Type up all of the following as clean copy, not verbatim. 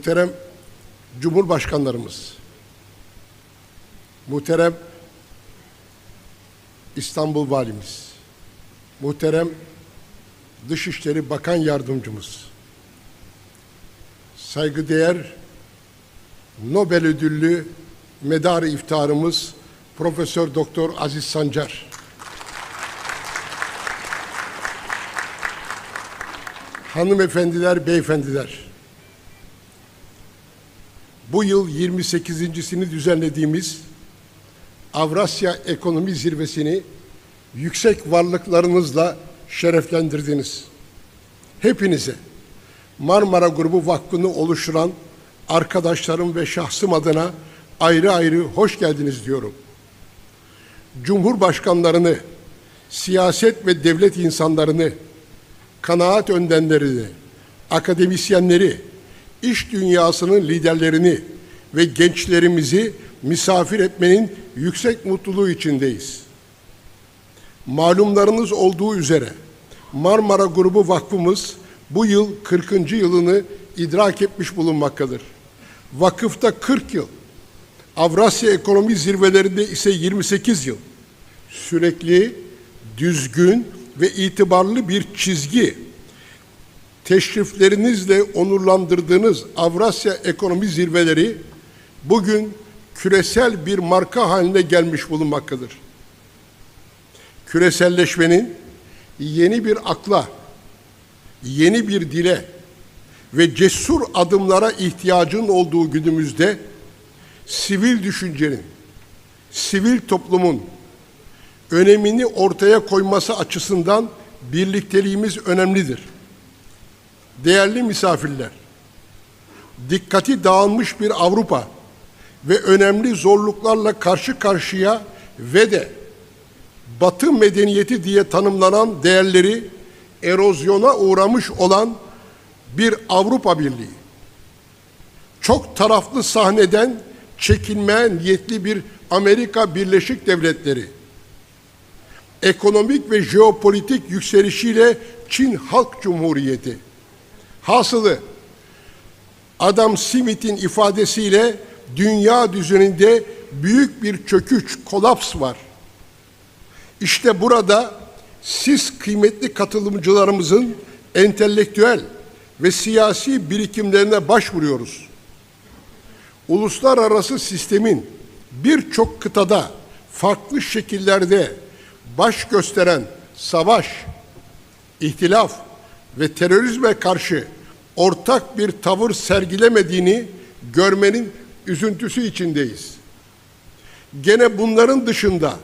muhterem Cumhurbaşkanlarımız, muhterem İstanbul Valimiz, muhterem Dışişleri Bakan Yardımcımız, saygıdeğer Nobel ödüllü medar-ı iftiharımız Profesör Doktor Aziz Sancar, hanımefendiler, beyefendiler, bu yıl 28.sini düzenlediğimiz Avrasya Ekonomi Zirvesi'ni yüksek varlıklarınızla şereflendirdiniz. Hepinize Marmara Grubu Vakfı'nı oluşturan arkadaşlarım ve şahsım adına ayrı ayrı hoş geldiniz diyorum. Cumhurbaşkanlarını, siyaset ve devlet insanlarını, kanaat önderlerini, akademisyenleri, iş dünyasının liderlerini ve gençlerimizi misafir etmenin yüksek mutluluğu içindeyiz. Malumlarınız olduğu üzere Marmara Grubu Vakfımız bu yıl 40. yılını idrak etmiş bulunmaktadır. Vakıfta 40 yıl, Avrasya Ekonomi Zirvelerinde ise 28 yıl. Sürekli, düzgün ve itibarlı bir çizgi, teşriflerinizle onurlandırdığınız Avrasya Ekonomi Zirveleri bugün küresel bir marka haline gelmiş bulunmaktadır. Küreselleşmenin yeni bir akla, yeni bir dile ve cesur adımlara ihtiyacın olduğu günümüzde sivil düşüncenin, sivil toplumun önemini ortaya koyması açısından birlikteliğimiz önemlidir. Değerli misafirler, dikkati dağılmış bir Avrupa ve önemli zorluklarla karşı karşıya ve de Batı medeniyeti diye tanımlanan değerleri erozyona uğramış olan bir Avrupa Birliği, çok taraflı sahneden çekilmeye niyetli bir Amerika Birleşik Devletleri, ekonomik ve jeopolitik yükselişiyle Çin Halk Cumhuriyeti, hasılı Adam Smith'in ifadesiyle dünya düzeninde büyük bir çöküş, kolaps var. İşte burada siz kıymetli katılımcılarımızın entelektüel ve siyasi birikimlerine başvuruyoruz. Uluslararası sistemin birçok kıtada farklı şekillerde baş gösteren savaş, ihtilaf ve terörizme karşı ortak bir tavır sergilemediğini görmenin üzüntüsü içindeyiz. Gene bunların dışında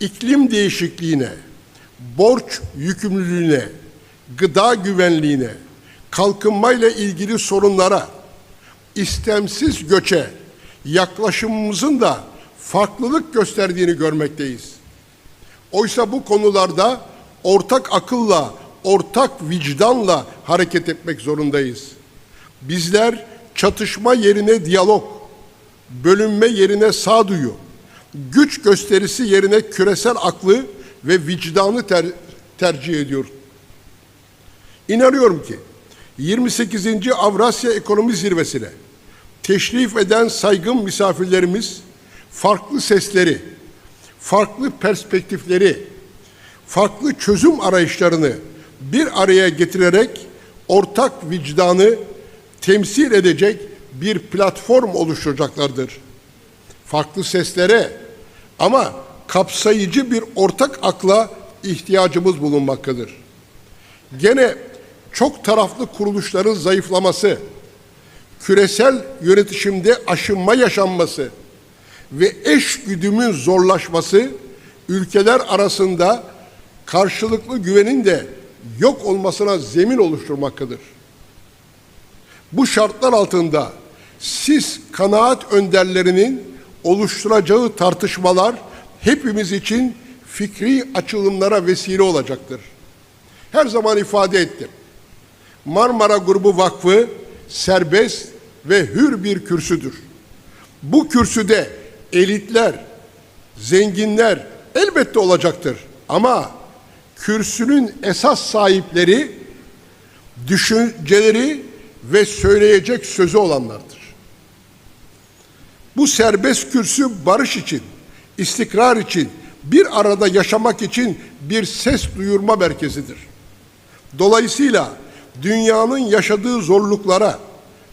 iklim değişikliğine, borç yükümlülüğüne, gıda güvenliğine, kalkınmayla ilgili sorunlara, istemsiz göçe yaklaşımımızın da farklılık gösterdiğini görmekteyiz. Oysa bu konularda ortak akılla, ortak vicdanla hareket etmek zorundayız. Bizler çatışma yerine diyalog, bölünme yerine sağduyu, güç gösterisi yerine küresel aklı ve vicdanı tercih ediyoruz. İnanıyorum ki 28. Avrasya Ekonomi Zirvesi'ne teşrif eden saygın misafirlerimiz farklı sesleri, farklı perspektifleri, farklı çözüm arayışlarını bir araya getirerek ortak vicdanı temsil edecek bir platform oluşturacaklardır. Farklı seslere ama kapsayıcı bir ortak akla ihtiyacımız bulunmaktadır. Gene çok taraflı kuruluşların zayıflaması, küresel yönetişimde aşınma yaşanması ve eşgüdümün zorlaşması ülkeler arasında karşılıklı güvenin de yok olmasına zemin oluşturmaktadır. Bu şartlar altında siz kanaat önderlerinin oluşturacağı tartışmalar hepimiz için fikri açılımlara vesile olacaktır. Her zaman ifade ettim. Marmara Grubu Vakfı serbest ve hür bir kürsüdür. Bu kürsüde elitler, zenginler elbette olacaktır. Ama kürsünün esas sahipleri düşünceleri ve söyleyecek sözü olanlardır. Bu serbest kürsü barış için, istikrar için, bir arada yaşamak için bir ses duyurma merkezidir. Dolayısıyla dünyanın yaşadığı zorluklara,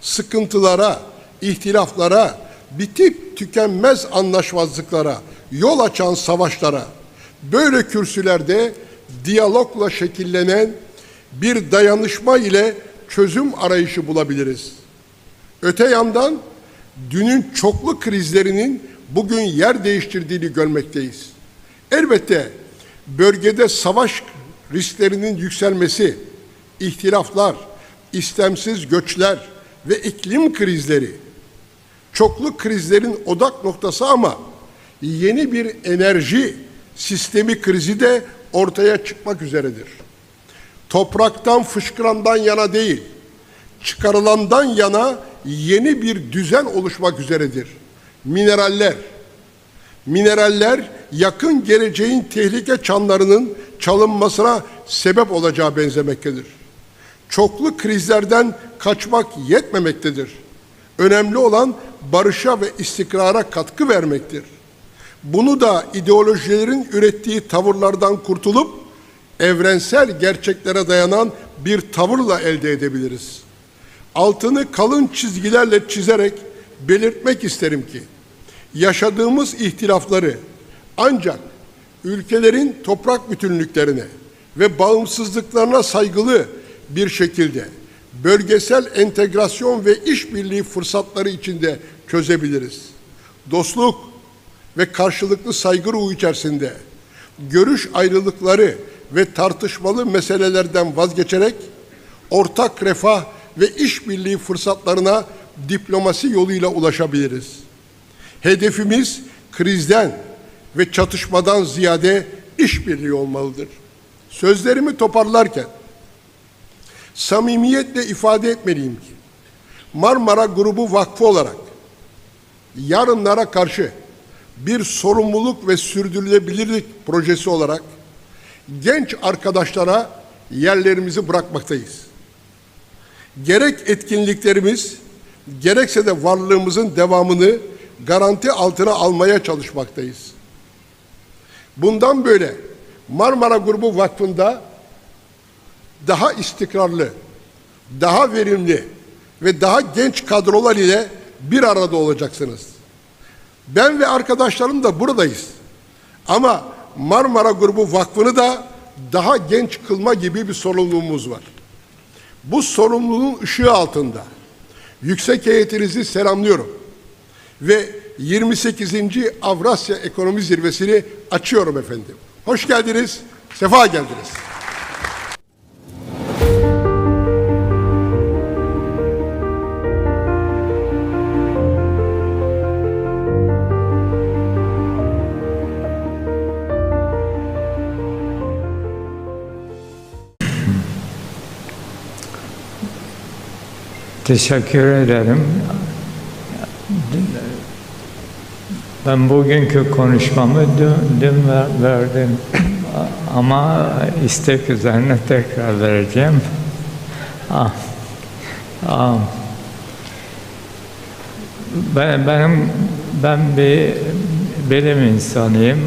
sıkıntılara, ihtilaflara, bitip tükenmez anlaşmazlıklara, yol açan savaşlara, böyle kürsülerde diyalogla şekillenen bir dayanışma ile çözüm arayışı bulabiliriz. Öte yandan dünün çoklu krizlerinin bugün yer değiştirdiğini görmekteyiz. Elbette bölgede savaş risklerinin yükselmesi, ihtilaflar, istemsiz göçler ve iklim krizleri çoklu krizlerin odak noktası, ama yeni bir enerji sistemi krizi de ortaya çıkmak üzeredir. Topraktan fışkırandan yana değil, çıkarılandan yana yeni bir düzen oluşmak üzeredir. Mineraller yakın geleceğin tehlike çanlarının çalınmasına sebep olacağı benzemektedir. Çoklu krizlerden kaçmak yetmemektedir. Önemli olan barışa ve istikrara katkı vermektir. Bunu da ideolojilerin ürettiği tavırlardan kurtulup evrensel gerçeklere dayanan bir tavırla elde edebiliriz. Altını kalın çizgilerle çizerek belirtmek isterim ki yaşadığımız ihtilafları ancak ülkelerin toprak bütünlüklerine ve bağımsızlıklarına saygılı bir şekilde bölgesel entegrasyon ve işbirliği fırsatları içinde çözebiliriz. Dostluk ve karşılıklı saygı ruhu içerisinde görüş ayrılıkları ve tartışmalı meselelerden vazgeçerek ortak refah ve işbirliği fırsatlarına diplomasi yoluyla ulaşabiliriz. Hedefimiz krizden ve çatışmadan ziyade işbirliği olmalıdır. Sözlerimi toparlarken samimiyetle ifade etmeliyim ki Marmara Grubu Vakfı olarak yarınlara karşı bir sorumluluk ve sürdürülebilirlik projesi olarak genç arkadaşlara yerlerimizi bırakmaktayız. Gerek etkinliklerimiz, gerekse de varlığımızın devamını garanti altına almaya çalışmaktayız. Bundan böyle Marmara Grubu Vakfı'nda daha istikrarlı, daha verimli ve daha genç kadrolar ile bir arada olacaksınız. Ben ve arkadaşlarım da buradayız. Ama Marmara Grubu Vakfı'nı da daha genç kılma gibi bir sorumluluğumuz var. Bu sorumluluğun ışığı altında yüksek heyetinizi selamlıyorum ve 28. Avrasya Ekonomi Zirvesi'ni açıyorum efendim. Hoş geldiniz, sefa geldiniz. Teşekkür ederim. Ben bugünkü konuşmamı dün verdim ama istek üzerine tekrar vereceğim. Ben bir bilim insanıyım.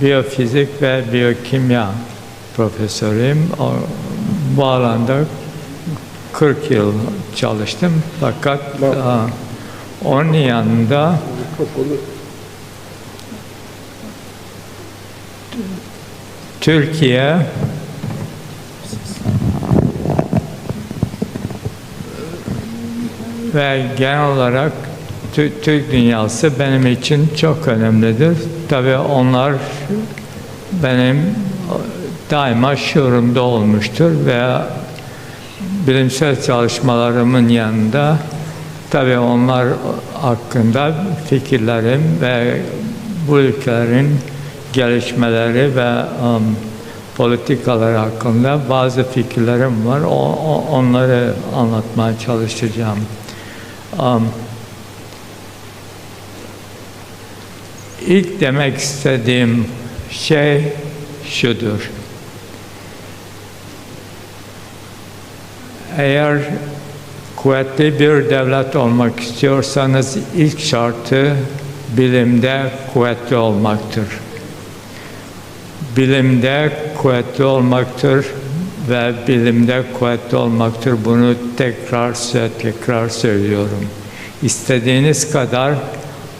Biyofizik ve biyokimya profesörüyüm. Bu alanda 40 yıl çalıştım. Fakat onun yanında Türkiye ve genel olarak Türk dünyası benim için çok önemlidir. Tabii onlar benim daima şuurumda olmuştur ve bilimsel çalışmalarımın yanında tabii onlar hakkında fikirlerim ve bu ülkelerin gelişmeleri ve politikaları hakkında bazı fikirlerim var. Onları anlatmaya çalışacağım. İlk demek istediğim şey şudur. eğer kuvvetli bir devlet olmak istiyorsanız ilk şartı bilimde kuvvetli olmaktır. Bilimde kuvvetli olmaktır ve bilimde kuvvetli olmaktır. Bunu tekrar söylüyorum. İstediğiniz kadar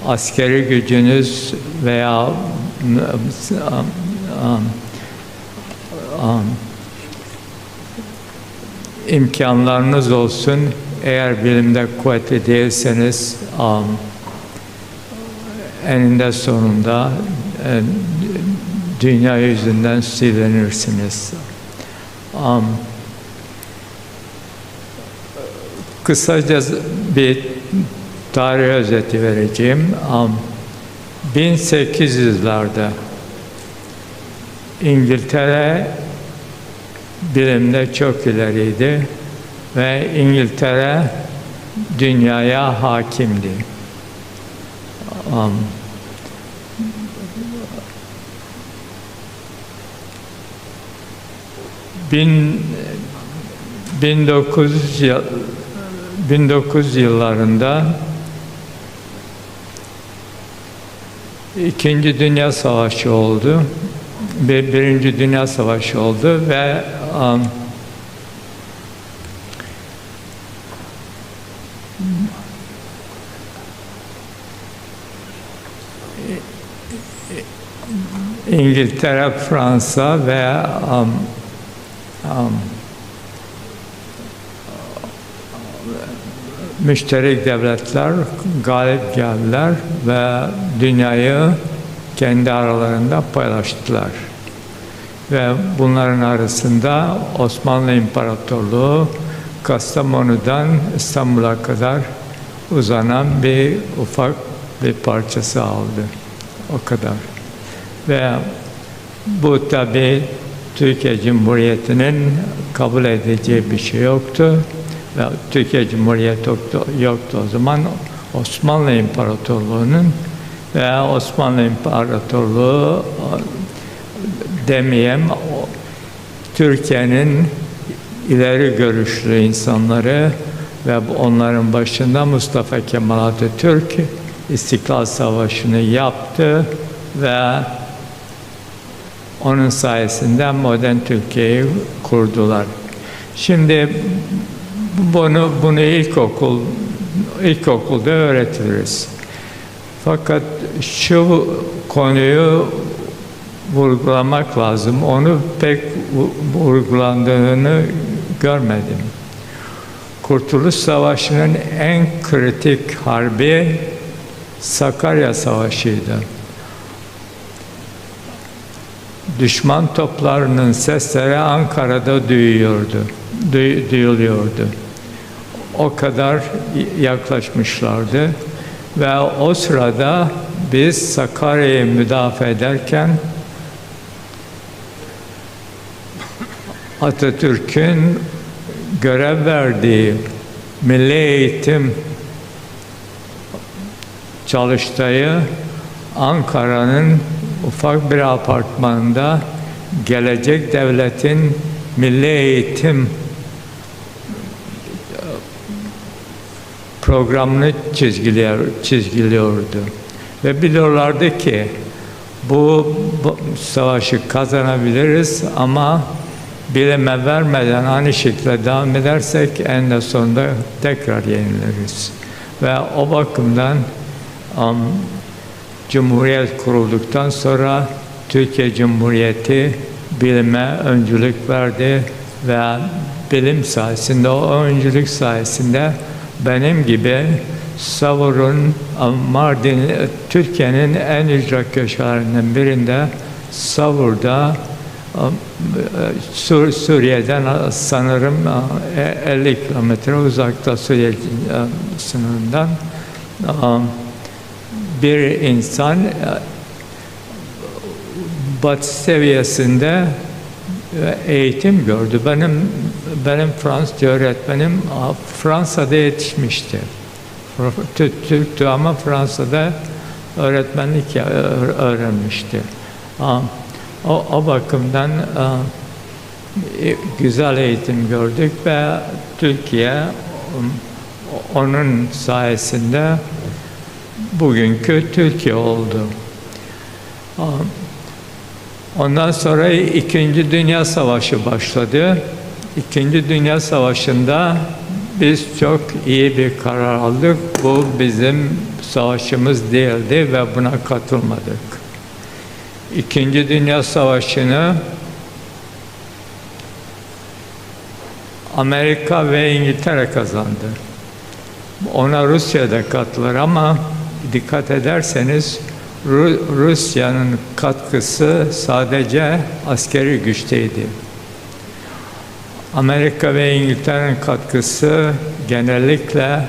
askeri gücünüz veya imkanlarınız olsun. Eğer bilimde kuvvetli değilseniz eninde sonunda dünya yüzünden silinirsiniz. Kısaca bir tarih özeti vereceğim. 1800'lerde İngiltere bilimde çok ileriydi ve İngiltere dünyaya hakimdi. 1900 yıllarında İkinci Dünya Savaşı oldu. Birinci Dünya Savaşı oldu ve İngiltere, Fransa ve müşterek devletler galip geldiler ve dünyayı kendi aralarında paylaştılar. Ve bunların arasında Osmanlı İmparatorluğu Kastamonu'dan İstanbul'a kadar uzanan bir ufak bir parçası aldı. O kadar. Ve bu tabi Türkiye Cumhuriyeti'nin kabul edeceği bir şey yoktu. Ve Türkiye Cumhuriyeti yoktu o zaman. Osmanlı İmparatorluğu'nun ve Osmanlı İmparatorluğu demeyeyim, Türkiye'nin ileri görüşlü insanları ve onların başında Mustafa Kemal Atatürk İstiklal Savaşı'nı yaptı ve onun sayesinde modern Türkiye'yi kurdular. Şimdi bunu ilkokulda öğretiriz. Fakat şu konuyu vurgulamak lazım. Onu pek vurgulandığını görmedim. Kurtuluş Savaşı'nın en kritik harbi Sakarya Savaşı'ydı. Düşman toplarının sesleri Ankara'da duyuluyordu. O kadar yaklaşmışlardı ve o sırada biz Sakarya'yı müdafaa ederken Atatürk'ün görev verdiği Milli Eğitim Çalıştayı Ankara'nın ufak bir apartmanında gelecek devletin milli eğitim programını çizgiliyordu. Ve biliyorlardı ki bu savaşı kazanabiliriz ama bilime vermeden aynı şekilde devam edersek en de sonunda tekrar yeniliriz. Ve o bakımdan Cumhuriyet kurulduktan sonra Türkiye Cumhuriyeti bilime öncülük verdi ve bilim sayesinde, o öncülük sayesinde benim gibi Savur'un, Mardin, Türkiye'nin en ücra köşelerinden birinde Savur'da Suriye'den sanırım 50 kilometre uzakta Suriye sınırından bir insan Batı seviyesinde eğitim gördü. Benim Fransızca öğretmenim Fransa'da yetişmişti. Türktü ama Fransa'da öğretmenlik öğrenmişti. O bakımdan güzel eğitim gördük ve Türkiye onun sayesinde bugünkü Türkiye oldu. Ondan sonra İkinci Dünya Savaşı başladı. İkinci Dünya Savaşı'nda biz çok iyi bir karar aldık. Bu bizim savaşımız değildi ve buna katılmadık. İkinci Dünya Savaşı'nı Amerika ve İngiltere kazandı. Ona Rusya da katılır ama dikkat ederseniz Rusya'nın katkısı sadece askeri güçteydi. Amerika ve İngiltere'nin katkısı genellikle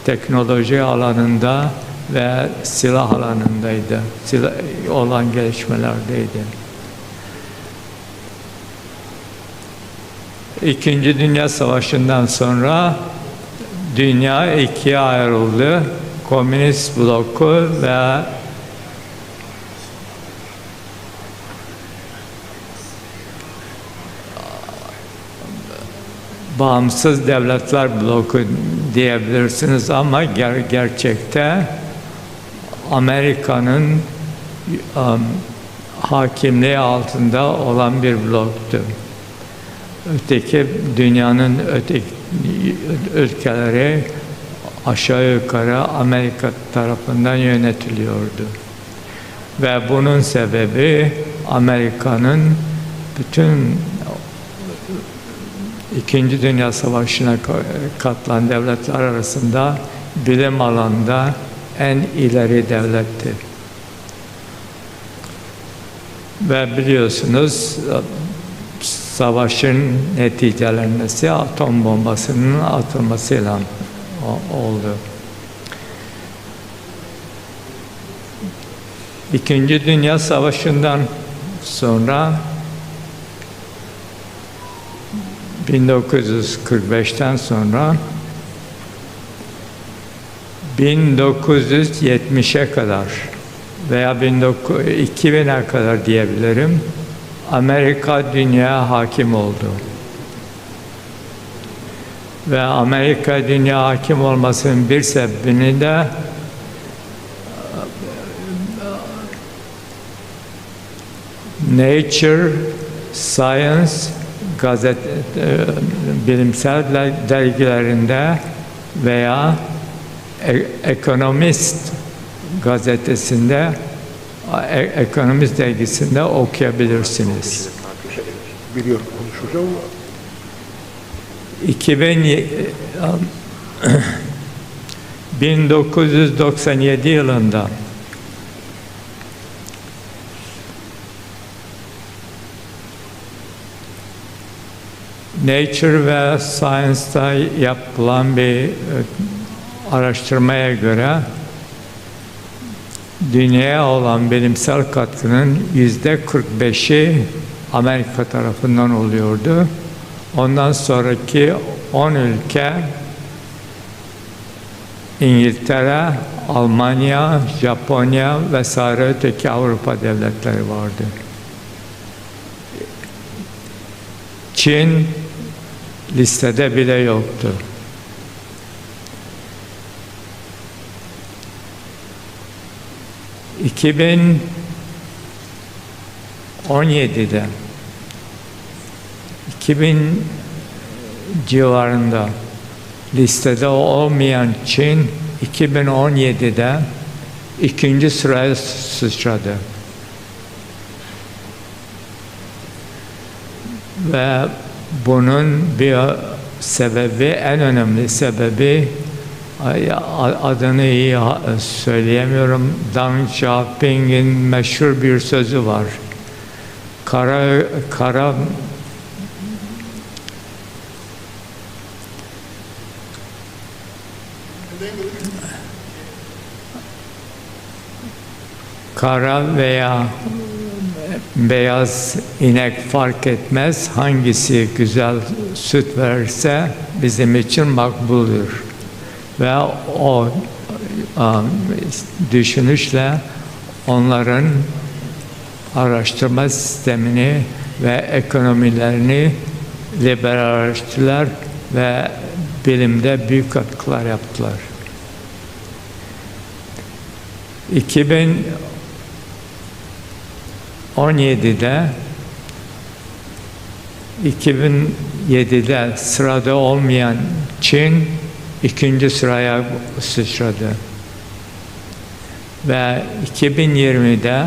teknoloji alanında ve silah alanındaydı. Silah olan gelişmelerdeydi. İkinci Dünya Savaşı'ndan sonra dünya ikiye ayrıldı. Komünist bloku ve bağımsız devletler bloku diyebilirsiniz ama gerçekte Amerika'nın hakimliği altında olan bir bloktu. Öteki dünyanın ülkeleri aşağı yukarı Amerika tarafından yönetiliyordu. Ve bunun sebebi Amerika'nın bütün İkinci Dünya Savaşı'na katılan devletler arasında bilim alanında en ileri devletti. Ve biliyorsunuz savaşın neticelenmesi atom bombasının atılmasıyla oldu. İkinci Dünya Savaşı'ndan sonra 1945'ten sonra 1970'e kadar veya 2000'e kadar diyebilirim, Amerika dünyaya hakim oldu. Ve Amerika dünya hakim olmasının bir sebebini de Nature, Science, bilimsel dergilerinde veya Economist gazetesinde, Economist dergisinde okuyabilirsiniz. Biliyorum, konuşacağım ama 1997 yılında Nature ve Science'da yapılan bir araştırmaya göre dünyaya olan bilimsel katkının %45'i Amerika tarafından oluyordu. Ondan sonraki 10 ülke İngiltere, Almanya, Japonya vesaire öteki Avrupa devletleri vardı. Çin listede bile yoktu. ...2017'de... ...2000 civarında... ...listede olmayan Çin... ...2017'de... ...ikinci sıraya sıçradı. Ve bunun bir sebebi, en önemli sebebi, adını iyi söyleyemiyorum, Deng Xiaoping'in meşhur bir sözü var. Kara veya beyaz inek fark etmez, hangisi güzel süt verirse bizim için makbuldür. Ve o düşünüşle onların araştırma sistemini ve ekonomilerini liberalleştirdiler ve bilimde büyük katkılar yaptılar. 2007'de sırada olmayan Çin ikinci sıraya sıçradı. Ve 2020'de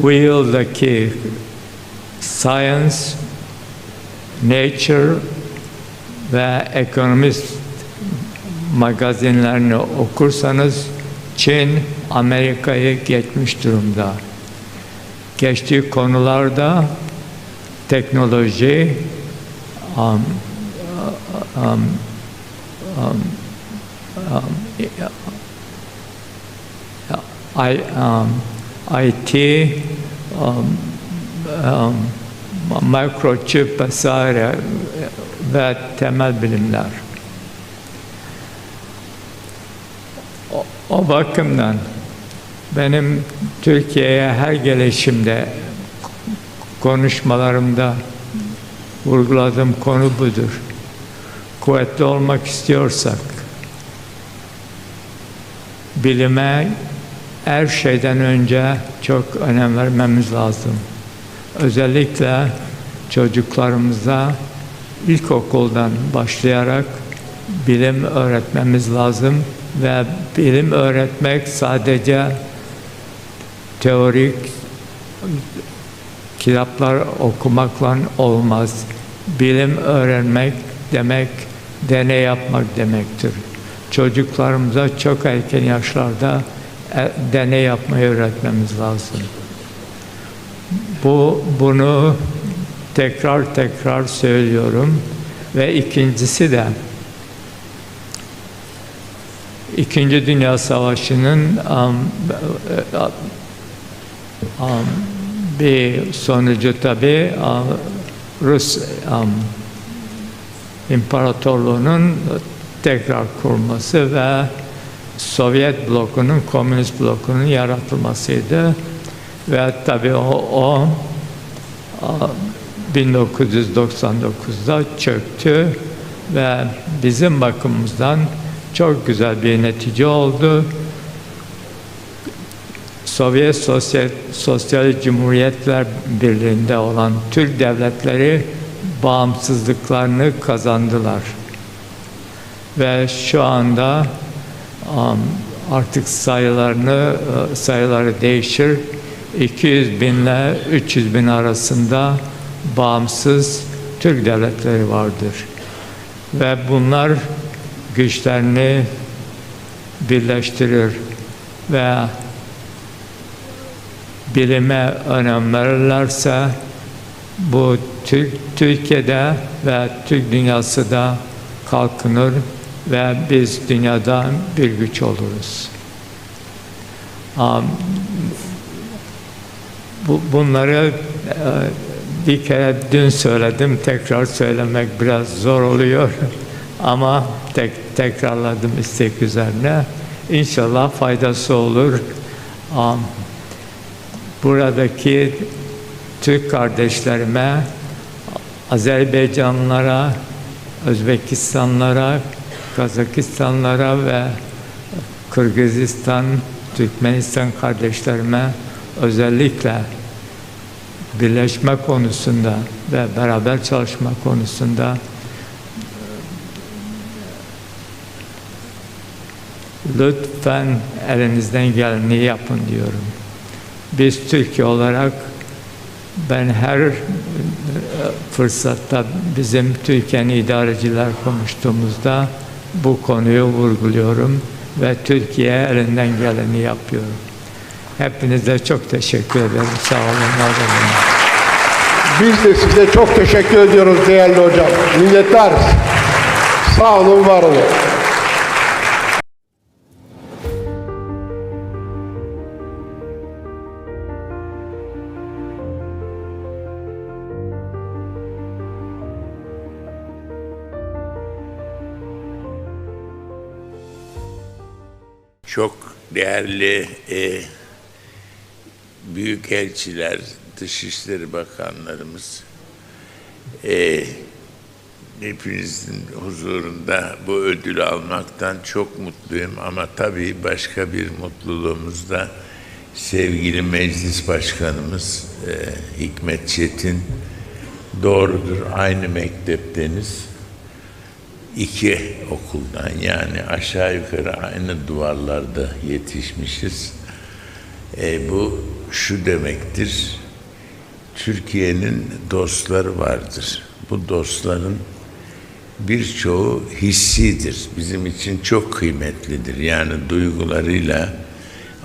bu yıldaki Science, Nature ve Economist magazinlerini okursanız Çin Amerika'yı geçmiş durumda. Geçtiği konularda teknoloji, IT, microchip vesaire ve temel bilimler. O bakımdan benim Türkiye'ye her gelişimde, konuşmalarımda vurguladığım konu budur. Kuvvetli olmak istiyorsak, bilime her şeyden önce çok önem vermemiz lazım. Özellikle çocuklarımıza ilkokuldan başlayarak bilim öğretmemiz lazım ve bilim öğretmek sadece teorik kitaplar okumakla olmaz. Bilim öğrenmek demek, deney yapmak demektir. Çocuklarımıza çok erken yaşlarda deney yapmayı öğretmemiz lazım. Bunu tekrar söylüyorum ve ikincisi de İkinci Dünya Savaşı'nın bir sonucu tabii Rus İmparatorluğu'nun tekrar kurulması ve Sovyet blokunun, Komünist blokunun yaratılmasıydı. Ve tabii o 1999'da çöktü ve bizim bakımımızdan çok güzel bir netice oldu. Sovyet Sosyal Cumhuriyetler Birliği'nde olan Türk devletleri bağımsızlıklarını kazandılar. Ve şu anda artık sayıları değişir. 200 bin ile 300 bin arasında bağımsız Türk devletleri vardır. Ve bunlar güçlerini birleştirir ve bilime önem verirlerse bu Türkiye'de ve Türk dünyası da kalkınır ve biz dünyada bir güç oluruz. Bunları bir kere dün söyledim, tekrar söylemek biraz zor oluyor ama tekrarladım istek üzerine. İnşallah faydası olur. Buradaki Türk kardeşlerime, Azerbaycanlılara, Özbekistanlılara, Kazakistanlılara ve Kırgızistan, Türkmenistan kardeşlerime özellikle birleşme konusunda ve beraber çalışma konusunda lütfen elinizden geleni yapın diyorum. Biz Türkiye olarak ben her fırsatta bizim Türkiye'nin idareciler konuştuğumuzda bu konuyu vurguluyorum ve Türkiye elinden geleni yapıyorum. Hepinize çok teşekkür ederim. Sağ olun, var olun. Biz de size çok teşekkür ediyoruz değerli hocam. Minnettarız. Sağ olun, var olun. Çok değerli büyükelçiler, Dışişleri Bakanlarımız, hepinizin huzurunda bu ödülü almaktan çok mutluyum. Ama tabii başka bir mutluluğumuz da sevgili Meclis Başkanımız Hikmet Çetin. Doğrudur, aynı mektepteniz. İki okuldan, yani aşağı yukarı aynı duvarlarda yetişmişiz. Bu şu demektir: Türkiye'nin dostları vardır. Bu dostların birçoğu hissidir. Bizim için çok kıymetlidir. Yani duygularıyla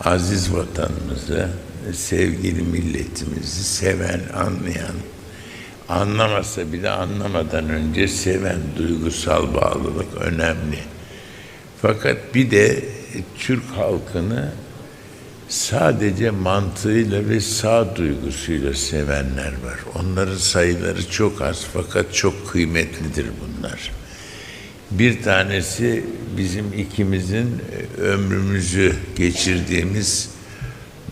aziz vatanımızı, sevgili milletimizi seven, anlayan, anlamasa bile anlamadan önce seven duygusal bağlılık önemli. Fakat bir de Türk halkını sadece mantığıyla ve sağduyusuyla sevenler var. Onların sayıları çok az fakat çok kıymetlidir bunlar. Bir tanesi bizim ikimizin ömrümüzü geçirdiğimiz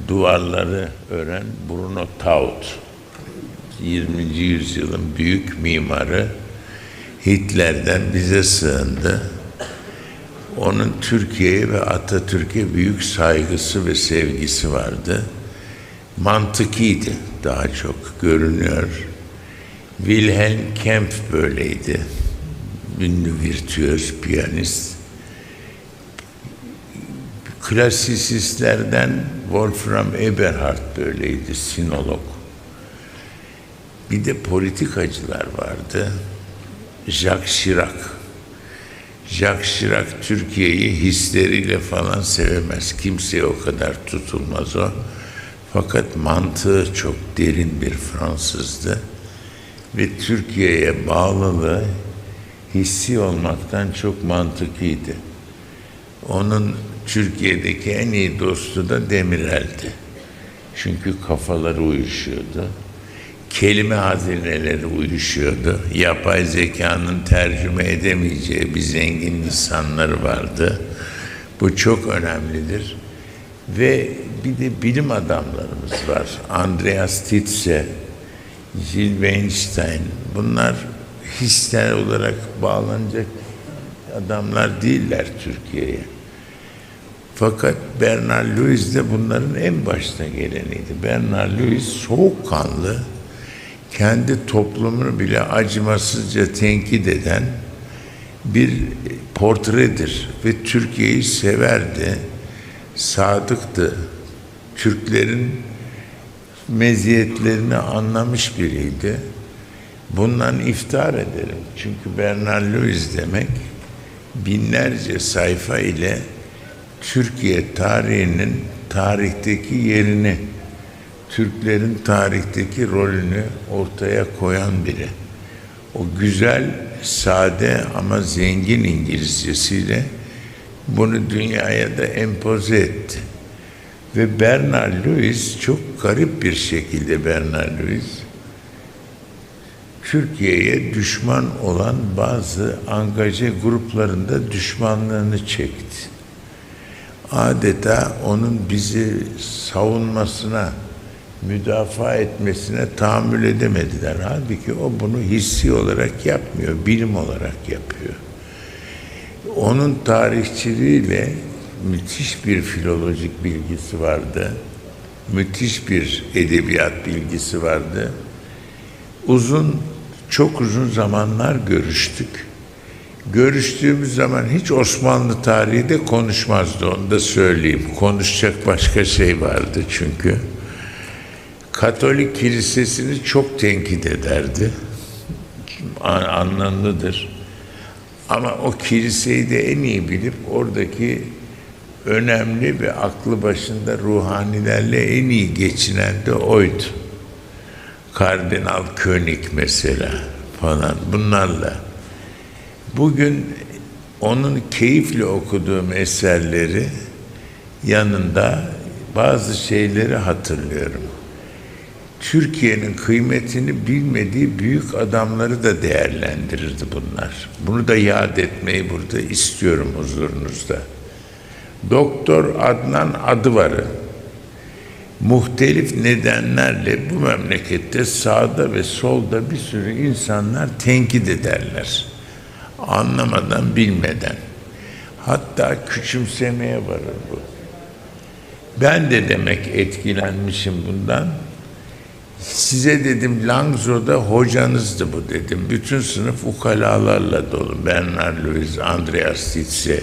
duvarları ören Bruno Taut. 20. yüzyılın büyük mimarı, Hitler'den bize sığındı. Onun Türkiye'ye ve Atatürk'e büyük saygısı ve sevgisi vardı. Mantıkiydi daha çok, görünüyor. Wilhelm Kempf böyleydi. Ünlü virtüöz piyanist. Klasisistlerden Wolfram Eberhard böyleydi, sinolog. Bir de politikacılar vardı. Jacques Chirac. Jacques Chirac Türkiye'yi hisleriyle falan sevemez. Kimseye o kadar tutulmaz o. Fakat mantığı çok derin bir Fransızdı. Ve Türkiye'ye bağlılığı hissi olmaktan çok mantıkiydi. Onun Türkiye'deki en iyi dostu da Demirel'di. Çünkü kafaları uyuşuyordu. Kelime hazineleri uyuşuyordu. Yapay zekanın tercüme edemeyeceği bir zengin lisanları vardı. Bu çok önemlidir. Ve bir de bilim adamlarımız var. Andreas Titze, Jill Weinstein. Bunlar hisler olarak bağlanacak adamlar değiller Türkiye'ye. Fakat Bernard Lewis de bunların en başta geleniydi. Bernard Lewis soğukkanlı, kendi toplumunu bile acımasızca tenkit eden bir portredir ve Türkiye'yi severdi, sadıktı. Türklerin meziyetlerini anlamış biriydi. Bundan iftihar ederim. Çünkü Bernard Lewis demek binlerce sayfa ile Türkiye tarihinin tarihteki yerini, Türklerin tarihteki rolünü ortaya koyan biri. O güzel, sade ama zengin İngilizcesiyle bunu dünyaya da empoze etti. Ve Bernard Lewis çok garip bir şekilde Türkiye'ye düşman olan bazı angaje gruplarında düşmanlığını çekti. Adeta onun bizi savunmasına, müdafaa etmesine tahammül edemediler. Halbuki o bunu hissi olarak yapmıyor, bilim olarak yapıyor. Onun tarihçiliğiyle müthiş bir filolojik bilgisi vardı. Müthiş bir edebiyat bilgisi vardı. Çok uzun zamanlar görüştük. Görüştüğümüz zaman hiç Osmanlı tarihi de konuşmazdı, onu da söyleyeyim. Konuşacak başka şey vardı çünkü. Katolik kilisesini çok tenkit ederdi. Anlamlıdır. Ama o kiliseyi de en iyi bilip oradaki önemli ve aklı başında ruhanilerle en iyi geçinen de oydu. Kardinal König mesela falan, bunlarla. Bugün onun keyifle okuduğum eserleri yanında bazı şeyleri hatırlıyorum. Türkiye'nin kıymetini bilmediği büyük adamları da değerlendirirdi bunlar. Bunu da yad etmeyi burada istiyorum huzurunuzda. Doktor Adnan Adıvar'ı muhtelif nedenlerle bu memlekette sağda ve solda bir sürü insanlar tenkit ederler. Anlamadan, bilmeden. Hatta küçümsemeye varır bu. Ben de demek etkilenmişim bundan. Size dedim Langzo'da hocanızdı bu dedim. Bütün sınıf ukalalarla dolu. Bernard Lewis, Andreas Tietze,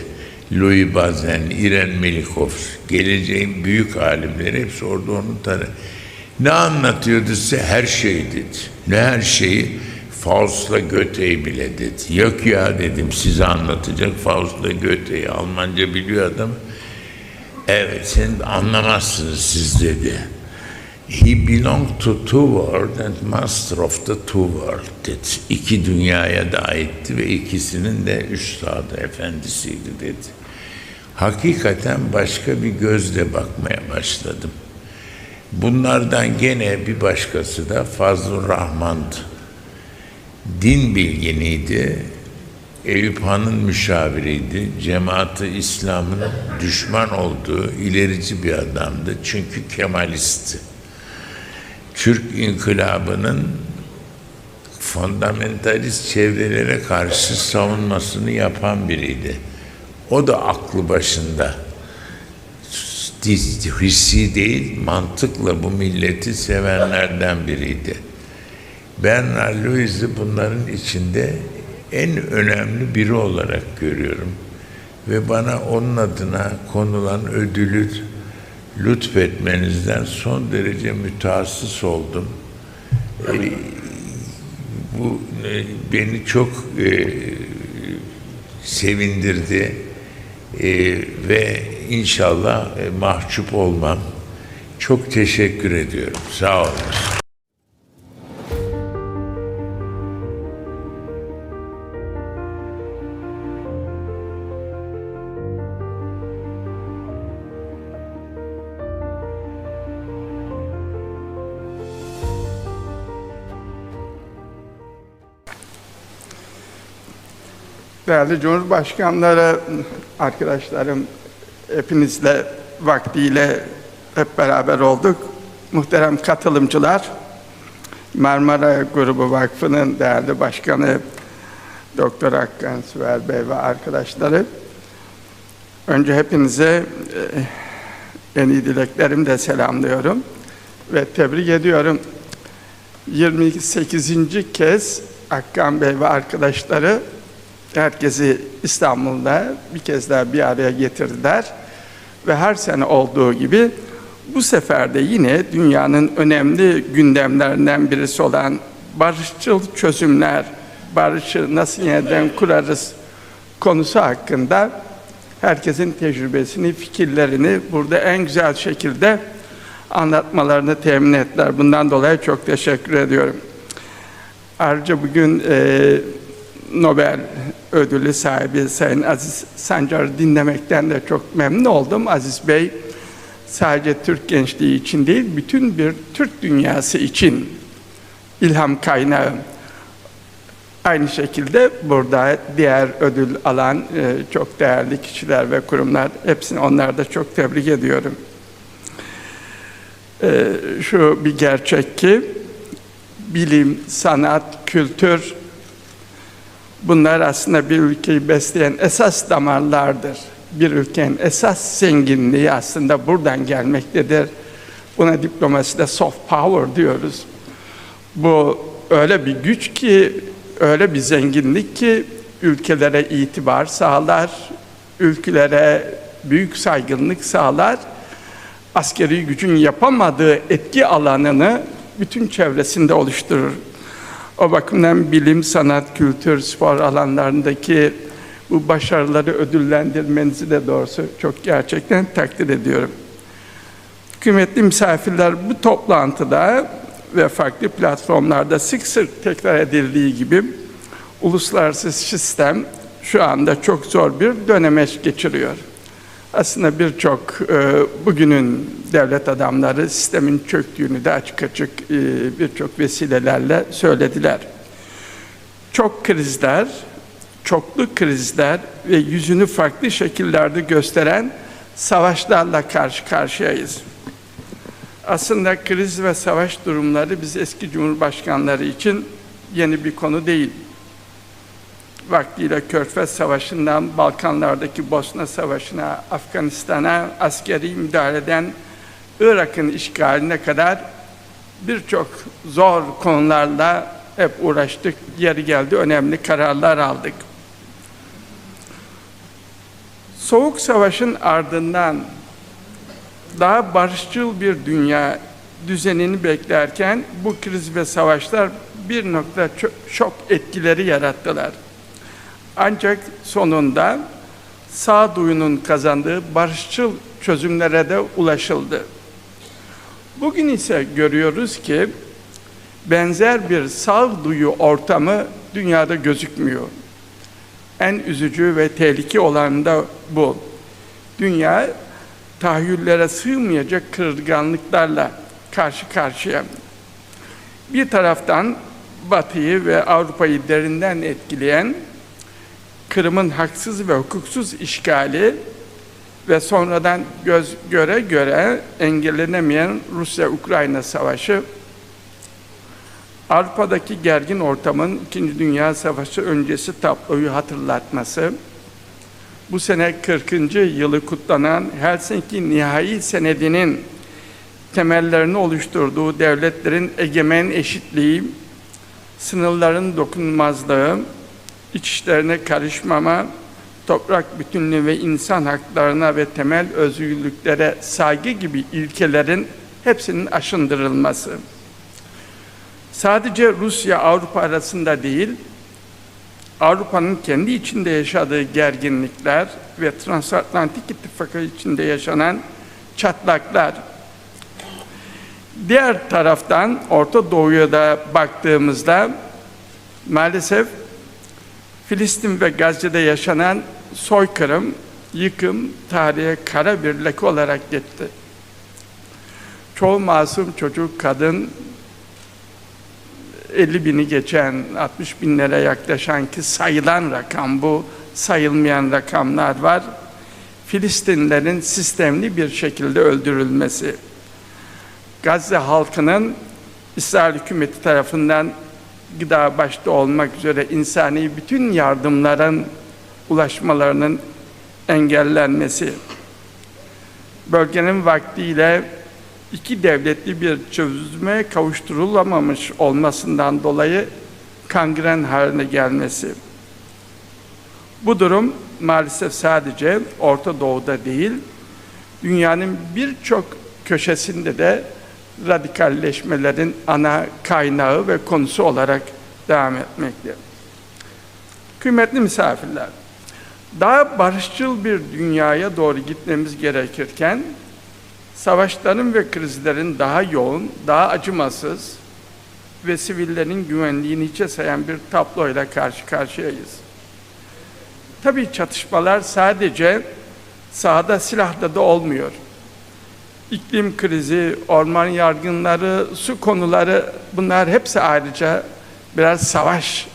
Louis Bazin, Irene Melikov, geleceğin büyük alimleri hepsi orada onu tanır. Ne anlatıyordu size? Her şey dedi. Ne her şeyi? Faust'la Goethe'yi bile dedi. Yok ya dedim, size anlatacak Faust'la Goethe'yi. Almanca biliyor adam. Evet, sen anlamazsınız siz dedi. He belonged to two worlds and master of the two worlds dedi. İki dünyaya da aitti ve ikisinin de üstadı, efendisiydi dedi. Hakikaten başka bir gözle bakmaya başladım. Bunlardan gene bir başkası da Fazlur Rahman'dı. Din bilginiydi, Eyüp Han'ın müşaviriydi, Cemaat-ı İslam'ın düşman olduğu ilerici bir adamdı çünkü Kemalistti. Türk İnkılabı'nın fundamentalist çevrelere karşı savunmasını yapan biriydi. O da aklı başında. Hissi değil, mantıkla bu milleti sevenlerden biriydi. Bernard Lewis'i bunların içinde en önemli biri olarak görüyorum. Ve bana onun adına konulan ödülü lütfetmenizden son derece mütehassıs oldum. Bu beni çok sevindirdi ve inşallah mahcup olmam. Çok teşekkür ediyorum. Sağ olun. Değerli Cumhurbaşkanları, arkadaşlarım, hepinizle vaktiyle hep beraber olduk. Muhterem katılımcılar, Marmara Grubu Vakfı'nın değerli başkanı Doktor Hakan Süver Bey ve arkadaşları, önce hepinize en iyi dileklerimi de selamlıyorum ve tebrik ediyorum. 28. kez Hakan Bey ve arkadaşları herkesi İstanbul'da bir kez daha bir araya getirdiler ve her sene olduğu gibi bu sefer de yine dünyanın önemli gündemlerinden birisi olan barışçıl çözümler, barışı nasıl yeniden kurarız konusu hakkında herkesin tecrübesini, fikirlerini burada en güzel şekilde anlatmalarını temin ettiler. Bundan dolayı çok teşekkür ediyorum. Ayrıca bugün Nobel ödülü sahibi Sayın Aziz Sancar'ı dinlemekten de çok memnun oldum. Aziz Bey sadece Türk gençliği için değil, bütün bir Türk dünyası için ilham kaynağı. Aynı şekilde burada diğer ödül alan çok değerli kişiler ve kurumlar, hepsini onları da çok tebrik ediyorum. Şu bir gerçek ki, bilim, sanat, kültür, bunlar aslında bir ülkeyi besleyen esas damarlardır. Bir ülkenin esas zenginliği aslında buradan gelmektedir. Buna diplomaside soft power diyoruz. Bu öyle bir güç ki, öyle bir zenginlik ki ülkelere itibar sağlar, ülkelere büyük saygınlık sağlar. Askeri gücün yapamadığı etki alanını bütün çevresinde oluşturur. O bakımdan bilim, sanat, kültür, spor alanlarındaki bu başarıları ödüllendirmenizi de doğrusu çok gerçekten takdir ediyorum. Kıymetli misafirler, bu toplantıda ve farklı platformlarda sık sık tekrar edildiği gibi uluslararası sistem şu anda çok zor bir dönemeç geçiriyor. Aslında birçok bugünün devlet adamları sistemin çöktüğünü de açık açık birçok vesilelerle söylediler. Çok krizler, çoklu krizler ve yüzünü farklı şekillerde gösteren savaşlarla karşı karşıyayız. Aslında kriz ve savaş durumları biz eski cumhurbaşkanları için yeni bir konu değil. Vaktiyle Körfez Savaşı'ndan Balkanlardaki Bosna Savaşı'na, Afganistan'a askeri müdahaleden Irak'ın işgaline kadar birçok zor konularla hep uğraştık. Yeri geldi önemli kararlar aldık. Soğuk Savaş'ın ardından daha barışçıl bir dünya düzenini beklerken bu kriz ve savaşlar bir nokta şok etkileri yarattılar. Ancak sonunda sağduyunun kazandığı barışçıl çözümlere de ulaşıldı. Bugün ise görüyoruz ki benzer bir sağduyu ortamı dünyada gözükmüyor. En üzücü ve tehlike olan da bu. Dünya tahayyüllere sığmayacak kırılganlıklarla karşı karşıya. Bir taraftan Batı'yı ve Avrupa'yı derinden etkileyen Kırım'ın haksız ve hukuksuz işgali ve sonradan göz göre göre engellenemeyen Rusya-Ukrayna savaşı, Avrupa'daki gergin ortamın İkinci Dünya Savaşı öncesi tabloyu hatırlatması, bu sene 40. yılı kutlanan Helsinki Nihai Senedi'nin temellerini oluşturduğu devletlerin egemen eşitliği, sınırların dokunulmazlığı, iç işlerine karışmama, toprak bütünlüğü ve insan haklarına ve temel özgürlüklere saygı gibi ilkelerin hepsinin aşındırılması. Sadece Rusya-Avrupa arasında değil, Avrupa'nın kendi içinde yaşadığı gerginlikler ve Transatlantik İttifakı içinde yaşanan çatlaklar. Diğer taraftan Orta Doğu'ya da baktığımızda maalesef Filistin ve Gazze'de yaşanan soykırım, yıkım tarihe kara bir leke olarak geçti. Çoğu masum çocuk, kadın, 50 bini geçen, 60 binlere yaklaşan ki sayılan rakam bu, sayılmayan rakamlar var. Filistinlilerin sistemli bir şekilde öldürülmesi. Gazze halkının İsrail hükümeti tarafından gıda başta olmak üzere insani bütün yardımların ulaşmalarının engellenmesi. Bölgenin vaktiyle iki devletli bir çözüme kavuşturulamamış olmasından dolayı kangren haline gelmesi. Bu durum maalesef sadece Orta Doğu'da değil, dünyanın birçok köşesinde de radikalleşmelerin ana kaynağı ve konusu olarak devam etmekte. Kıymetli misafirler, daha barışçıl bir dünyaya doğru gitmemiz gerekirken, savaşların ve krizlerin daha yoğun, daha acımasız ve sivillerin güvenliğini hiçe sayan bir tabloyla karşı karşıyayız. Tabii çatışmalar sadece sahada, silahla da olmuyor. İklim krizi, orman yangınları, su konuları, bunlar hepsi ayrıca biraz savaş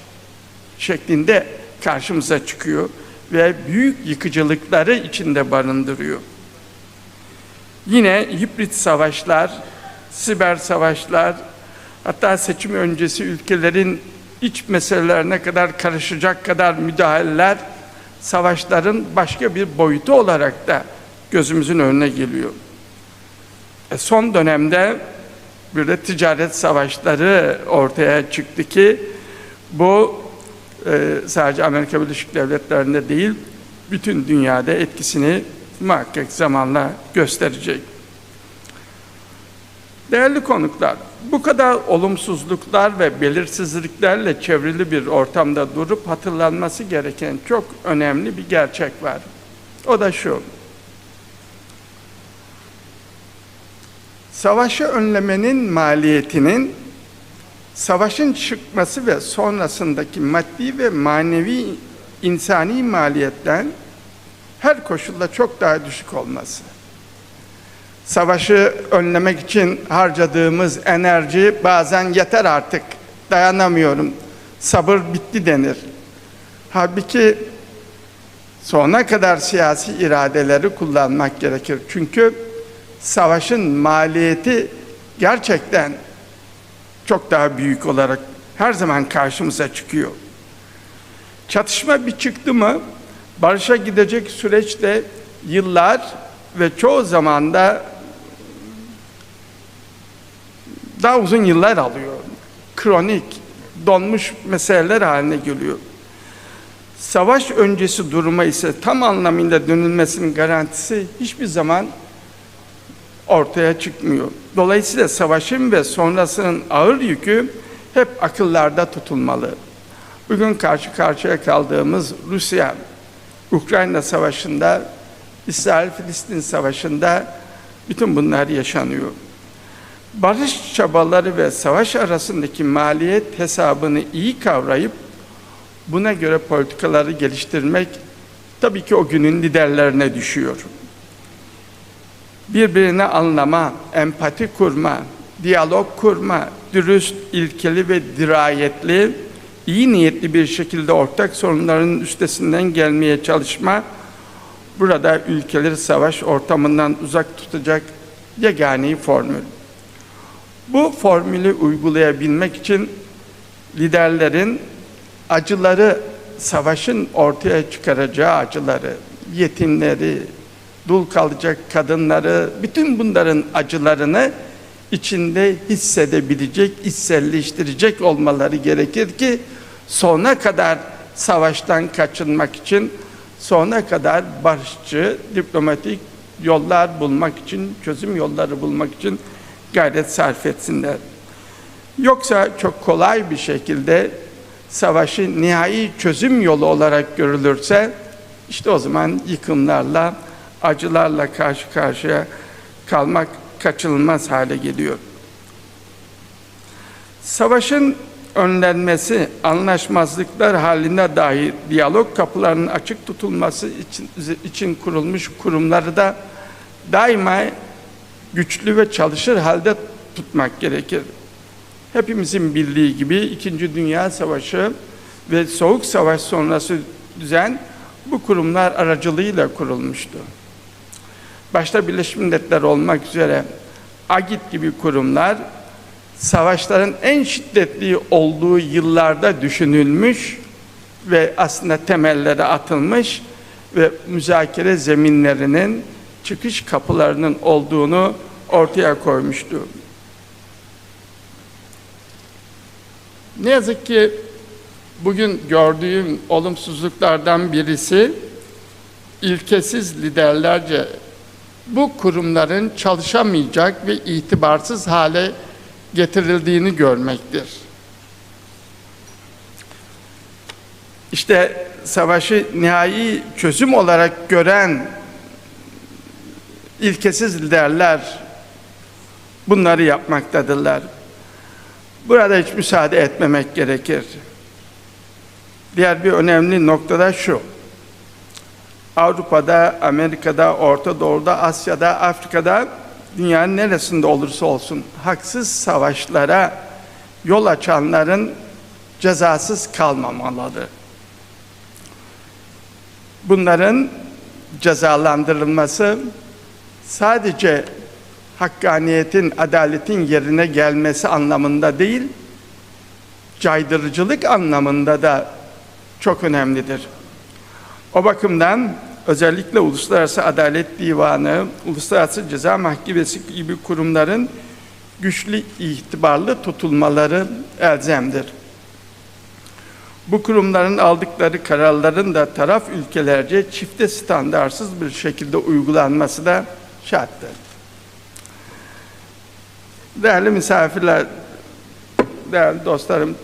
şeklinde karşımıza çıkıyor ve büyük yıkıcılıkları içinde barındırıyor. Yine hibrit savaşlar, siber savaşlar, hatta seçim öncesi ülkelerin iç meselelerine kadar karışacak kadar müdahaleler, savaşların başka bir boyutu olarak da gözümüzün önüne geliyor. Son dönemde bir de ticaret savaşları ortaya çıktı ki bu sadece Amerika Birleşik Devletleri'nde değil, bütün dünyada etkisini muhakkak zamanla gösterecek. Değerli konuklar, bu kadar olumsuzluklar ve belirsizliklerle çevrili bir ortamda durup hatırlanması gereken çok önemli bir gerçek var. O da şu: savaşı önlemenin maliyetinin savaşın çıkması ve sonrasındaki maddi ve manevi insani maliyetten her koşulda çok daha düşük olması. Savaşı önlemek için harcadığımız enerji bazen yeter artık, dayanamıyorum, sabır bitti denir. Halbuki sonuna kadar siyasi iradeleri kullanmak gerekir. Çünkü savaşın maliyeti gerçekten çok daha büyük olarak her zaman karşımıza çıkıyor. Çatışma bir çıktı mı, barışa gidecek süreçte yıllar ve çoğu zaman da daha uzun yıllar alıyor. Kronik, donmuş meseleler haline geliyor. Savaş öncesi duruma ise tam anlamıyla dönülmesinin garantisi hiçbir zaman ortaya çıkmıyor. Dolayısıyla savaşın ve sonrasının ağır yükü hep akıllarda tutulmalı. Bugün karşı karşıya kaldığımız Rusya-Ukrayna savaşında, İsrail-Filistin savaşında bütün bunlar yaşanıyor. Barış çabaları ve savaş arasındaki maliyet hesabını iyi kavrayıp buna göre politikaları geliştirmek tabii ki o günün liderlerine düşüyor. Birbirini anlama, empati kurma, diyalog kurma, dürüst, ilkeli ve dirayetli, iyi niyetli bir şekilde ortak sorunların üstesinden gelmeye çalışma, burada ülkeleri savaş ortamından uzak tutacak yegane formül. Bu formülü uygulayabilmek için liderlerin acıları, savaşın ortaya çıkaracağı acıları, yetimleri, dul kalacak kadınları, bütün bunların acılarını içinde hissedebilecek, içselleştirecek olmaları gerekir ki sonuna kadar savaştan kaçınmak için, sonuna kadar barışçı, diplomatik yollar bulmak için, çözüm yolları bulmak için gayret sarf etsinler. Yoksa çok kolay bir şekilde savaşı nihai çözüm yolu olarak görülürse, işte o zaman yıkımlarla, acılarla karşı karşıya kalmak kaçınılmaz hale geliyor. Savaşın önlenmesi, anlaşmazlıklar halinde dahi diyalog kapılarının açık tutulması için kurulmuş kurumları da daima güçlü ve çalışır halde tutmak gerekir. Hepimizin bildiği gibi İkinci Dünya Savaşı ve Soğuk Savaş sonrası düzen bu kurumlar aracılığıyla kurulmuştu. Başta Birleşmiş Milletler olmak üzere AGİT gibi kurumlar savaşların en şiddetli olduğu yıllarda düşünülmüş ve aslında temelleri atılmış ve müzakere zeminlerinin, çıkış kapılarının olduğunu ortaya koymuştu. Ne yazık ki bugün gördüğüm olumsuzluklardan birisi ilkesiz liderlerce bu kurumların çalışamayacak ve itibarsız hale getirildiğini görmektir. İşte savaşı nihai çözüm olarak gören ilkesiz liderler bunları yapmaktadırlar. Burada hiç müsaade etmemek gerekir. Diğer bir önemli nokta da şu: Avrupa'da, Amerika'da, Orta Doğu'da, Asya'da, Afrika'da, dünyanın neresinde olursa olsun haksız savaşlara yol açanların cezasız kalmamalıdır. Bunların cezalandırılması sadece hakkaniyetin, adaletin yerine gelmesi anlamında değil, caydırıcılık anlamında da çok önemlidir. O bakımdan özellikle Uluslararası Adalet Divanı, Uluslararası Ceza Mahkemesi gibi kurumların güçlü, itibarlı tutulmaları elzemdir. Bu kurumların aldıkları kararların da taraf ülkelerce çifte standartsız bir şekilde uygulanması da şarttır. Değerli misafirler, değerli dostlarım,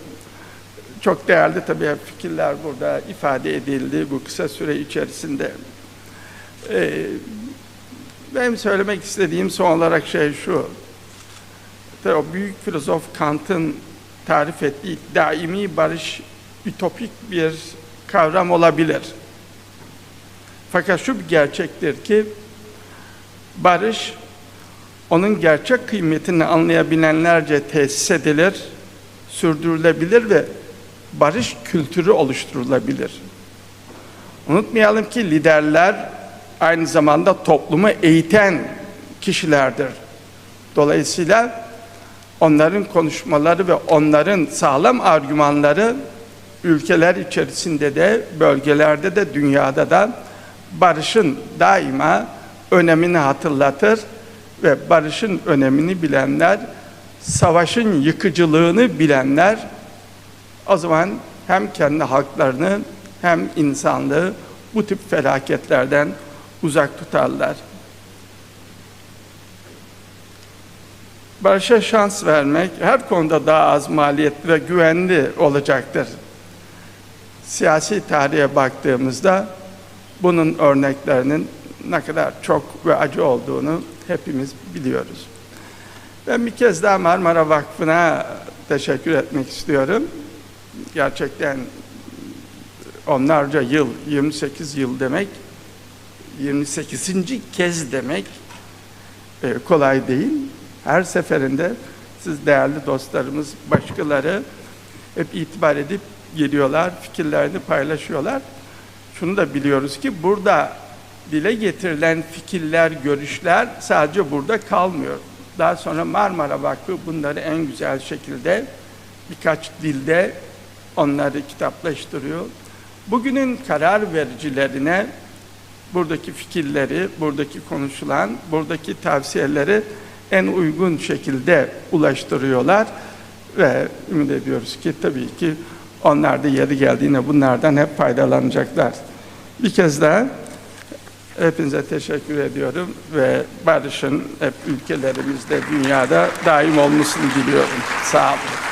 çok değerli tabii fikirler burada ifade edildi bu kısa süre içerisinde. Benim söylemek istediğim son olarak şey şu: o büyük filozof Kant'ın tarif ettiği daimi barış ütopik bir kavram olabilir. Fakat şu bir gerçektir ki barış onun gerçek kıymetini anlayabilenlerce tesis edilir, sürdürülebilir ve barış kültürü oluşturulabilir. Unutmayalım ki liderler aynı zamanda toplumu eğiten kişilerdir. Dolayısıyla onların konuşmaları ve onların sağlam argümanları ülkeler içerisinde de, bölgelerde de, dünyada da barışın daima önemini hatırlatır ve barışın önemini bilenler, savaşın yıkıcılığını bilenler o zaman hem kendi halklarını hem insanlığı bu tip felaketlerden uzak tutarlar. Barışa şans vermek her konuda daha az maliyetli ve güvenli olacaktır. Siyasi tarihe baktığımızda bunun örneklerinin ne kadar çok ve acı olduğunu hepimiz biliyoruz. Ben bir kez daha Marmara Vakfı'na teşekkür etmek istiyorum. Gerçekten onlarca yıl, 28 yıl demek, 28. kez demek kolay değil. Her seferinde siz değerli dostlarımız, başkaları hep itibar edip geliyorlar, fikirlerini paylaşıyorlar. Şunu da biliyoruz ki burada dile getirilen fikirler, görüşler sadece burada kalmıyor. Daha sonra Marmara Vakfı bunları en güzel şekilde birkaç dilde onları kitaplaştırıyor. Bugünün karar vericilerine buradaki fikirleri, buradaki konuşulan, buradaki tavsiyeleri en uygun şekilde ulaştırıyorlar ve ümit ediyoruz ki tabii ki onlar da yeri geldiğinde bunlardan hep faydalanacaklar. Bir kez daha hepinize teşekkür ediyorum ve barışın hep ülkelerimizde, dünyada daim olmasını diliyorum. Sağ olun.